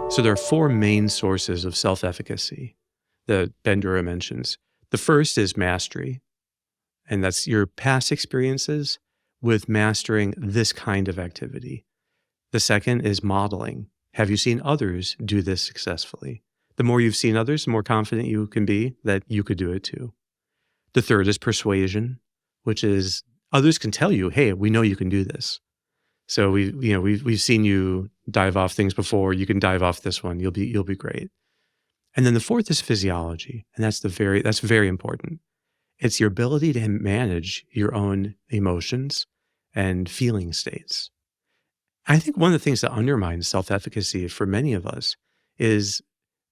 So there are four main sources of self-efficacy that Bandura mentions. The first is mastery, and that's your past experiences with mastering this kind of activity. The second is modeling. Have you seen others do this successfully? The more you've seen others, the more confident you can be that you could do it too. The third is persuasion, which is others can tell you, hey, we know you can do this. So we've seen you dive off things before. You can dive off this one. You'll be great. And then the fourth is physiology, and that's very important. It's your ability to manage your own emotions and feeling states. I think one of the things that undermines self-efficacy for many of us is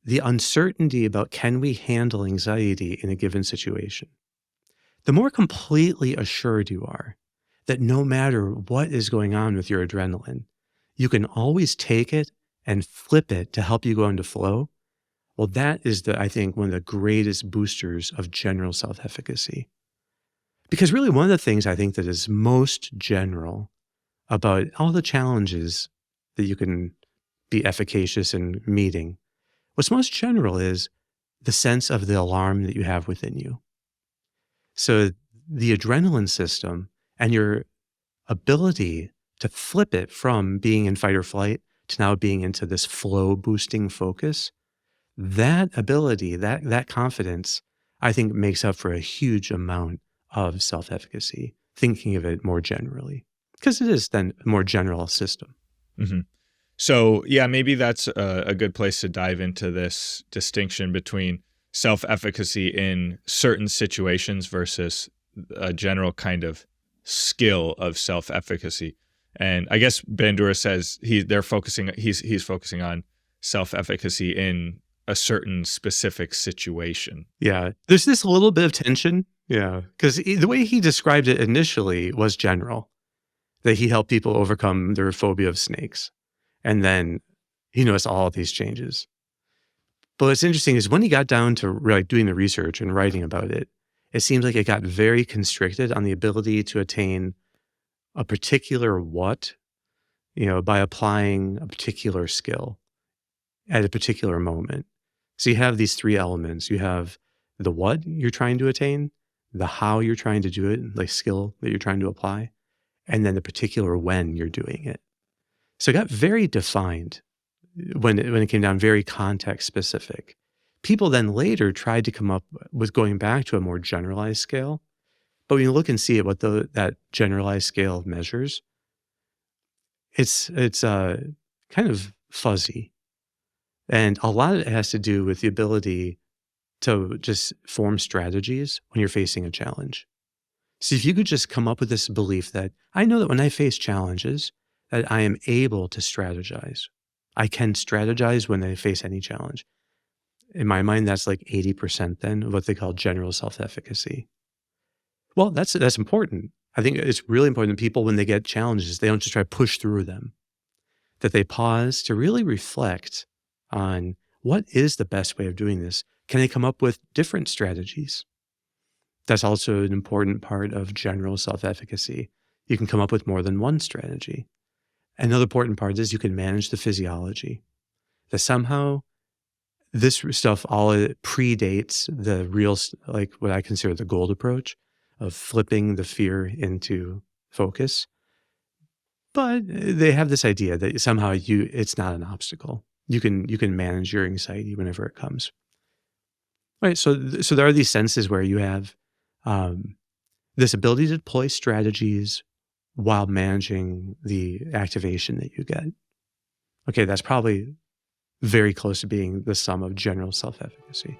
the uncertainty about can we handle anxiety in a given situation. The more completely assured you are that no matter what is going on with your adrenaline, you can always take it and flip it to help you go into flow. Well, that is I think, one of the greatest boosters of general self-efficacy. Because really one of the things I think that is most general about all the challenges that you can be efficacious in meeting, what's most general is the sense of the alarm that you have within you. So the adrenaline system and your ability to flip it from being in fight or flight to now being into this flow boosting focus, that ability, that confidence, I think makes up for a huge amount of self-efficacy, thinking of it more generally, because it is then a more general system. Mm-hmm. So yeah, maybe that's a good place to dive into this distinction between self-efficacy in certain situations versus a general kind of skill of self-efficacy. And I guess Bandura says he's focusing on self-efficacy in a certain specific situation. Yeah, there's this little bit of tension. Yeah, because the way he described it initially was general, that he helped people overcome their phobia of snakes. And then he noticed all of these changes. But what's interesting is when he got down to doing the research and writing about it, it seems like it got very constricted on the ability to attain a particular what, by applying a particular skill at a particular moment. So you have these three elements. You have the what you're trying to attain, the how you're trying to do it, like skill that you're trying to apply, and then the particular when you're doing it. So it got very defined when it came down, very context specific. People then later tried to come up with going back to a more generalized scale. But when you look and see at what that generalized scale measures, it's kind of fuzzy. And a lot of it has to do with the ability to just form strategies when you're facing a challenge. So if you could just come up with this belief that I know that when I face challenges, that I am able to strategize. I can strategize when I face any challenge. In my mind, that's like 80% then of what they call general self-efficacy. Well, that's important. I think it's really important that people, when they get challenges, they don't just try to push through them, that they pause to really reflect on what is the best way of doing this. Can they come up with different strategies? That's also an important part of general self-efficacy. You can come up with more than one strategy. Another important part is you can manage the physiology. That somehow this stuff all predates the real, like what I consider the gold approach of flipping the fear into focus. But they have this idea that somehow it's not an obstacle. You can manage your anxiety whenever it comes. Right. So there are these senses where you have this ability to deploy strategies while managing the activation that you get. Okay, that's probably very close to being the sum of general self-efficacy.